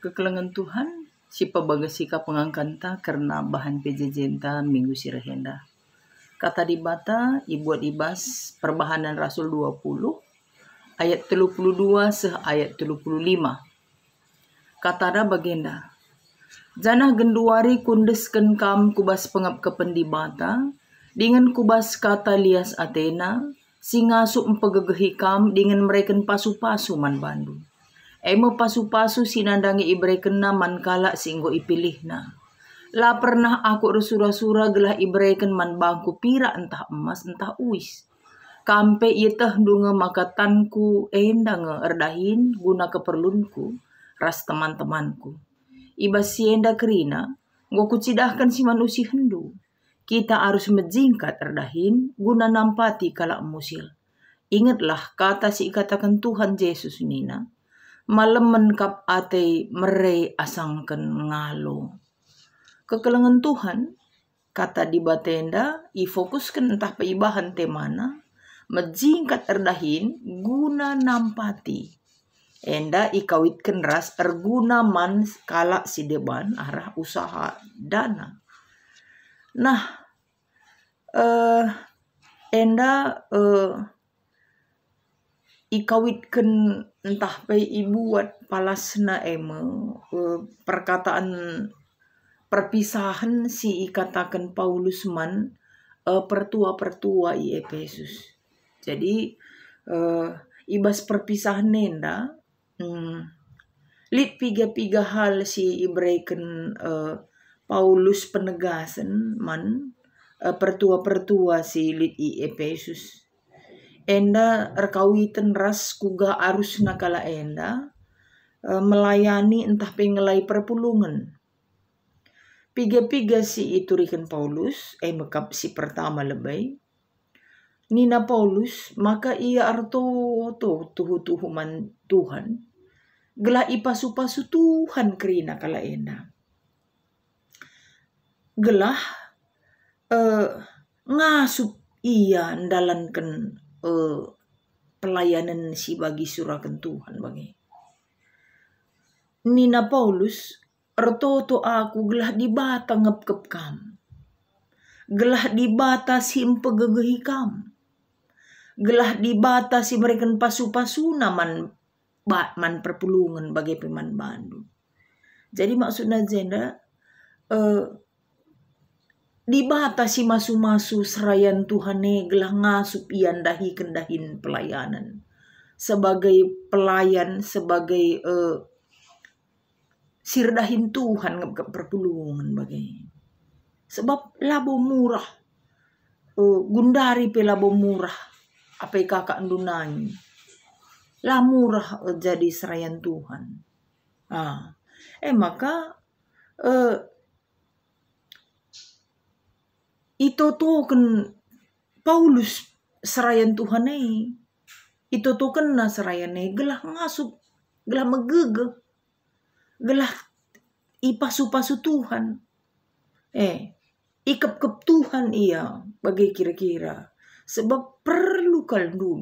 Kekelengan Tuhan, si pabagasika pengangkanta karena bahan pejejenta minggu sirahenda. Kata di bata, ibuat ibas perbahanan Rasul 20, ayat 32 seh ayat 35. Kata bagenda, janah genduari kundesken kam kubas pengap kependibata, dengan kubas kata lias Athena, singasu empegegehi kam dengan mereken pasu-pasu man Bandung. Emo pasu-pasu sinandangi ibrekena man kala singgo ipilihna. La pernah aku resura-sura gelah ibreken man bangku pira entah emas entah uis. Kampe itah dunga makatanku nge erdahin guna keperlunku ras teman-temanku. Iba sienda kerina ngokucidahkan si manusia hendu. Kita harus menjingkat erdahin guna nampati kala musil. Ingatlah kata si katakan Tuhan Yesus nina. Malam menkap ate merei asangken ngalo. Kekelengan Tuhan, kata di batenda, ifokuskan entah peibahan temana, menjingkat erdahin guna nampati. Enda ikawitkan ras erguna man kala si deban arah usaha dana. Nah, ikawitkan entah pe ibuat palasna perkataan perpisahan si ikatakan Paulus man pertua-pertua i Efesus. Jadi ibas perpisahan nenda lit piga-piga hal si ibreken Paulus penegasan man pertua-pertua si lit i Efesus. Enda erkawitan ras kuga arus nakala enda melayani entah pengelai perpulungan. Piga-piga si iturikan Paulus, mekap si pertama lebay. Nina Paulus, maka ia arto tuhu-tuhuman Tuhan. Gelah ipasu-pasu Tuhan kerina kala enda. Gelah ngasup ia ndalankan pelayanan si bagi surakan Tuhan bagi. Nina Paulus ertoto aku gelah dibata ngepkep kam. Gelah dibata si empegegehi kam. Gelah dibata si mereka pasu-pasu naman batman perpulungan bagi peman Bandung. Jadi maksudnya jenda dibata si masu-masu serayan Tuhane gelah ngasup ian dahi kendahin pelayanan. Sebagai pelayan, sebagai sirdahin Tuhan perpulungan bagai. Sebab labo murah. Gundari pe labo murah. Apa kakak ndunani. Lah murah jadi serayan Tuhan. Maka itu tuh kan Paulus serayan Tuhan itu tuh kena serayan gelah ngasup, gelah megege, gelah ipasu-pasu Tuhan, ikep-kep Tuhan iya bagi kira-kira sebab perlu kaldu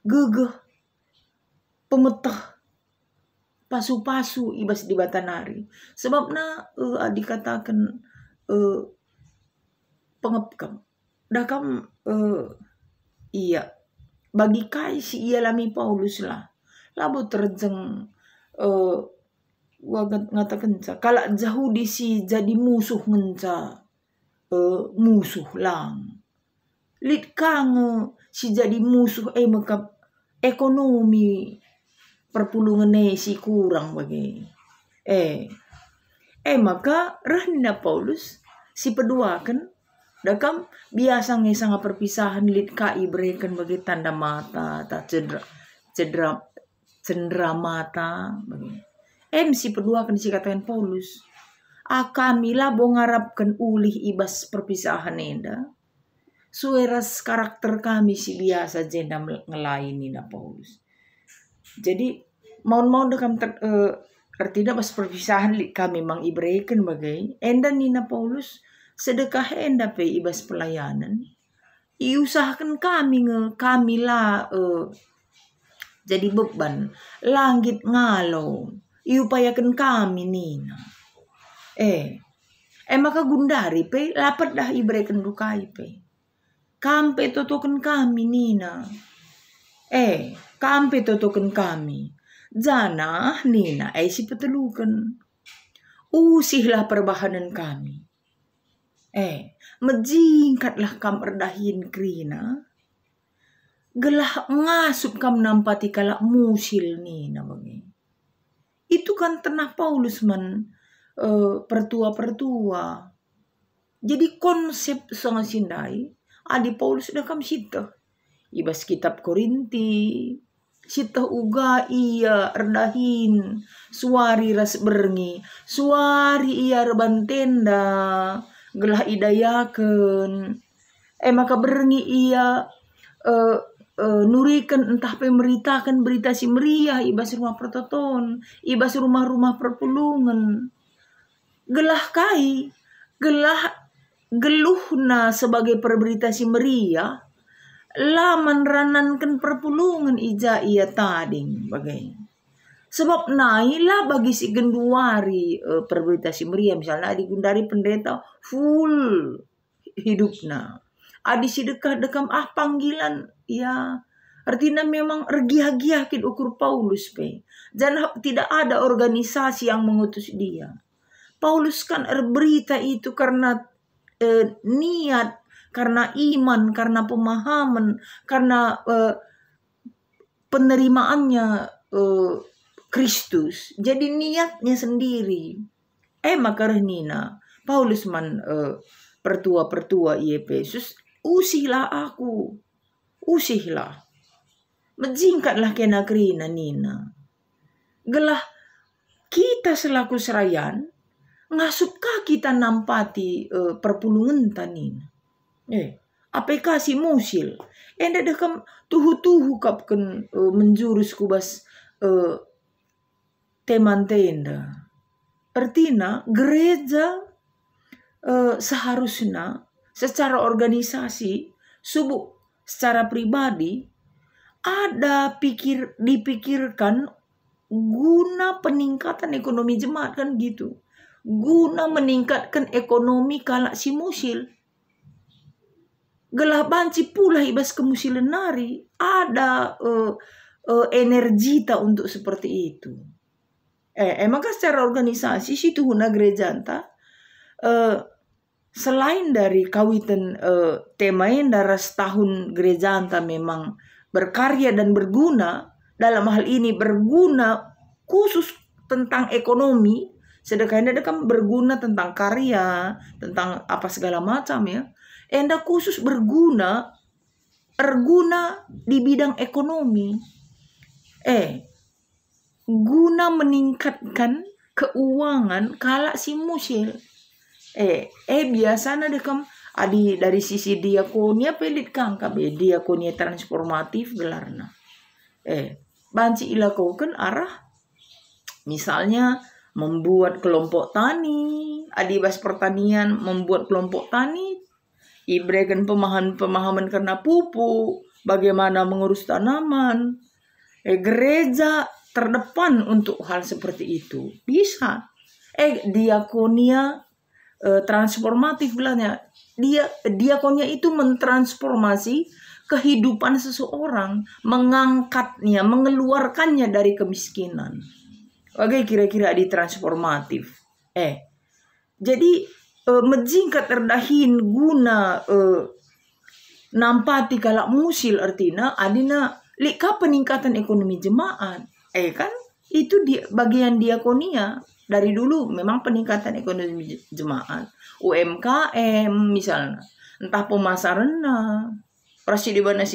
gegeh pemetah pasu-pasu ibas di batanari sebabna dikatakan pengepkam dakam iya bagi kai si iya lami Paulus lah labo terjeng wagat ngatakan kala jauh di si jadi musuh menca musuh lang lit kang si jadi musuh mekap ekonomi perpulungan si kurang bagi maka rahna Paulus si peduakan dakam biasa ngesanga perpisahan lit kai berikan bagi tanda mata tak cendera mata bagi si peduakan si katakan Paulus kami lah bongarapkan ulih ibas perpisahan enda sueras karakter kami si biasa jenda ngelaini na Paulus. Jadi mau dekam artinya pas perpisahan kami mang ibreken bagai enda nina Paulus sedekah enda pe ibas pelayanan iusahakan kami lah jadi beban langit ngalo iupayakan kami nina. Maka gundari pe lapat dah ibrekan dukai pe. Kampe totokan kami nina. Kampe totokan kami. Jana nina si petelukan. Usihlah perbahanan kami. Mejingkatlah kam erdahin krina. Gelah ngasup kam nampati kalak musil nina bagi. Itu kan tenah Paulus man pertua-pertua. Jadi konsep sangat sindai. Adi Paulus sudah kam sita. Ibas kitab Korinti. Sita uga iya erdahin. Suari ras berngi. Suari iya reban tenda. Gelah idayaken. Maka berngi iya nurikan entah pemeritakan berita si meriah. Ibas rumah pertoton. Ibas rumah-rumah perpulungan. Gelah kai. Geluhna sebagai perberita si meriah. Laman ranankan perpulungan ija iya tading bagai. Sebab nailah bagi si genduari perberita si meriah. Misalnya adi gundari pendeta full hidupna. Adi si dekam panggilan. Ya artinya memang ergiah-giahkin ukur Paulus pe. Jangan tidak ada organisasi yang mengutus dia. Paulus kan berita itu karena niat, karena iman, karena pemahaman, karena penerimaannya Kristus. Jadi niatnya sendiri. Maka nina Paulus man pertua-pertua Efesus, usihlah aku. Usihlah. Mejingkatlah kena krina nina. Gelah kita selaku serayan ngasupkah kita nampati perpulungan tanin. Aplikasi musil. Enda dekam tuhu-tuhu kapken menjurus kubas teman tenda. Artinya gereja seharusnya secara organisasi subuh secara pribadi ada dipikirkan guna peningkatan ekonomi jemaat kan gitu. Guna meningkatkan ekonomi kalak si musil. Gelah banci pula ibas kemusilan nari. Ada energi tak untuk seperti itu. Maka secara organisasi situ huna gereja anta. Selain dari kawitan temain darah setahun gereja anta memang berkarya dan berguna. Dalam hal ini berguna khusus tentang ekonomi. Sedangkan enda kan berguna tentang karya, tentang apa segala macam ya. Enda khusus berguna di bidang ekonomi. Guna meningkatkan keuangan kalak si musil. Biasanya dekam adi dari sisi diakonia pelit kang kabe diakonia transformatif gelarna. Banci ilakukan arah misalnya membuat kelompok tani, adibas pertanian membuat kelompok tani, diberikan pemahaman karena pupuk, bagaimana mengurus tanaman. Gereja terdepan untuk hal seperti itu. Bisa. Diakonia transformatif bilangnya. Diakonia itu mentransformasi kehidupan seseorang, mengangkatnya, mengeluarkannya dari kemiskinan. Oke, kira-kira ditransformatif. Jadi mejingkat terdahin guna nampati kalak musil artinya adina lika peningkatan ekonomi jemaat. Kan itu bagian diakonia dari dulu memang peningkatan ekonomi jemaat. UMKM misalnya, entah pemasarannya, prasidebana.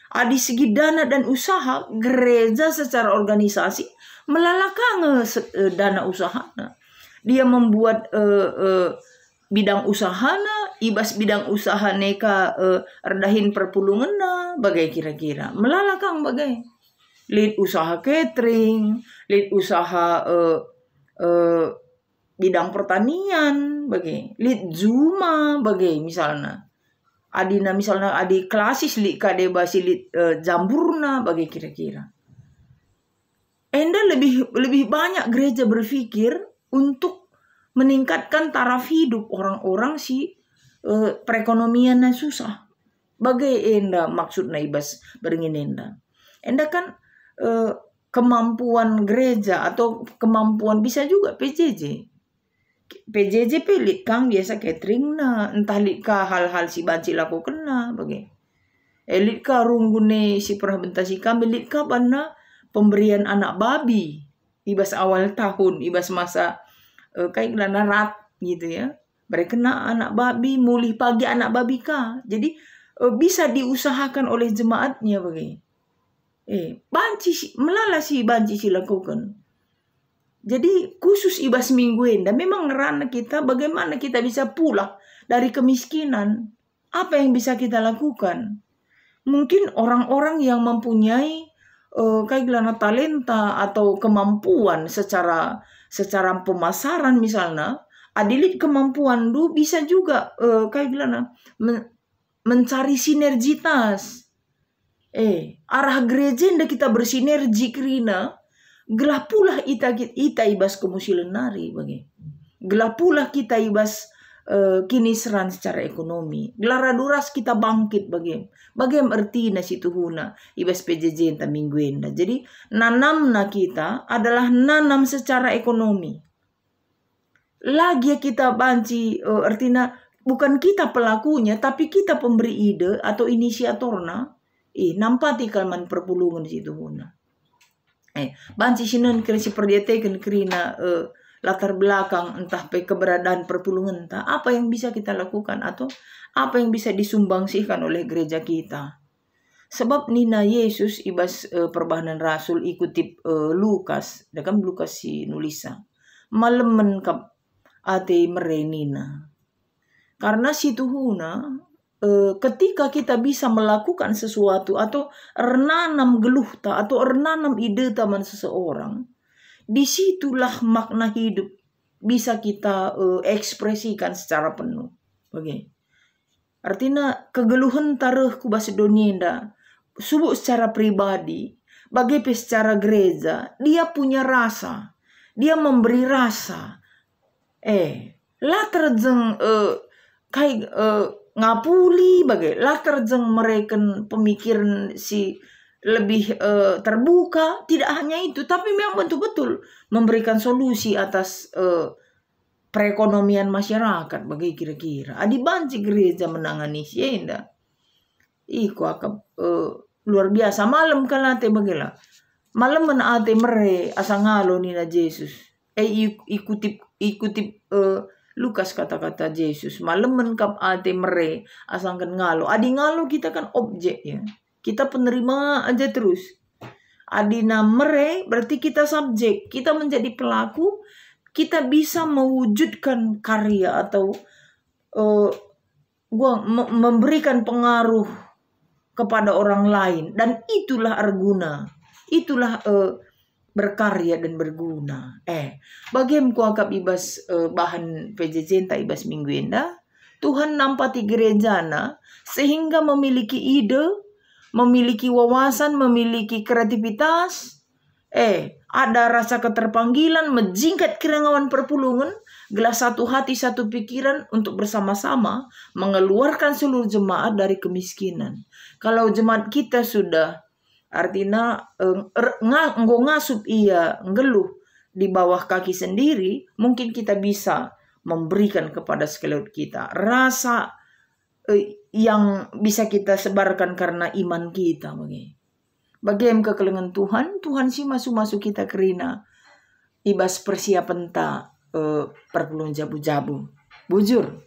Adi segi dana dan usaha gereja secara organisasi melalakang dana usahana. Dia membuat bidang usahana, ibas bidang usaha neka erdahin perpulunganna, bagai kira-kira melalakang bagai lead usaha catering, lead usaha bidang pertanian, bagai lead zuma, bagai misalnya adina misalnya adi klasis lead kade basi lead jamburna, bagai kira-kira. enda lebih banyak gereja berpikir untuk meningkatkan taraf hidup orang-orang perekonomiannya susah. Bagai enda maksudnya ibas beringin enda kan kemampuan gereja atau kemampuan bisa juga PJJ pelit kang biasa catering na entah lit ka hal-hal si banci lakukan na bagai elit ka runggune si pernah bentasi kami lit ka bana pemberian anak babi ibas awal tahun ibas masa kayak narat gitu ya mereka kena anak babi mulih pagi anak babi ka jadi bisa diusahakan oleh jemaatnya bagai banci melala si banci si lakukan. Jadi khusus ibas mingguin dan memang ngerana kita bagaimana kita bisa pulang dari kemiskinan. Apa yang bisa kita lakukan? Mungkin orang-orang yang mempunyai kayak talenta atau kemampuan secara pemasaran misalnya, adilit kemampuan bisa juga kayak mencari sinergitas. Arah gereja nda kita bersinergi kerina gelah pula ita ibas kemusilan nari bagi. Gelah pula kita ibas kini seran secara ekonomi. Gelara duras kita bangkit bagi. Bagaimana artinya situ huna ibas PJJ enta mingguenda. Jadi nanamna kita adalah nanam secara ekonomi. Lagi kita banci artinya bukan kita pelakunya tapi kita pemberi ide atau inisiatorna. Nampati kalman perpulungan situ huna. Banci sinon keresi perdiatekan kerina latar belakang entah keberadaan perpulungan entah apa yang bisa kita lakukan atau apa yang bisa disumbangsikan oleh gereja kita. Sebab nina Yesus ibas perbahanan rasul ikuti Lukas, kan Lukas si nulisa malemen kap ate merenina. Karena situ huna ketika kita bisa melakukan sesuatu atau renanam geluhta atau renanam ide taman seseorang, disitulah makna hidup bisa kita ekspresikan secara penuh. Oke. Artinya kegeluhan taruh kubas donienda subuk secara pribadi, bagi secara gereja dia punya rasa, dia memberi rasa. Lah terjeng kayak ngapuli bagai lah terjeng mereka pemikiran si lebih terbuka. Tidak hanya itu tapi memang betul-betul memberikan solusi atas perekonomian masyarakat bagai kira-kira adi banci gereja menangani sienda iku akap luar biasa malam kalate bagela malam menate mere asangalo nina Yesus ikuti Lukas kata-kata Yesus malam menkap ate mere asangkan ngalo adi ngalo kita kan objek ya kita penerima aja terus adina mere berarti kita subjek kita menjadi pelaku kita bisa mewujudkan karya atau memberikan pengaruh kepada orang lain dan itulah arguna itulah berkarya dan berguna. Bagaimana kuakap ibas bahan PJJ tak ibas mingguenda. Tuhan nampati gerejana sehingga memiliki ide, memiliki wawasan, memiliki kreativitas. Ada rasa keterpanggilan, menjingkat kirangawan perpulungan, gelas satu hati satu pikiran untuk bersama-sama mengeluarkan seluruh jemaat dari kemiskinan. Kalau jemaat kita sudah artinya ngasup ia ngeluh di bawah kaki sendiri, mungkin kita bisa memberikan kepada sekeliling kita rasa yang bisa kita sebarkan karena iman kita. Bagaimana kekelengan Tuhan sih masuk kita kerina ibas persiapan tak perpulungan jabu-jabu bujur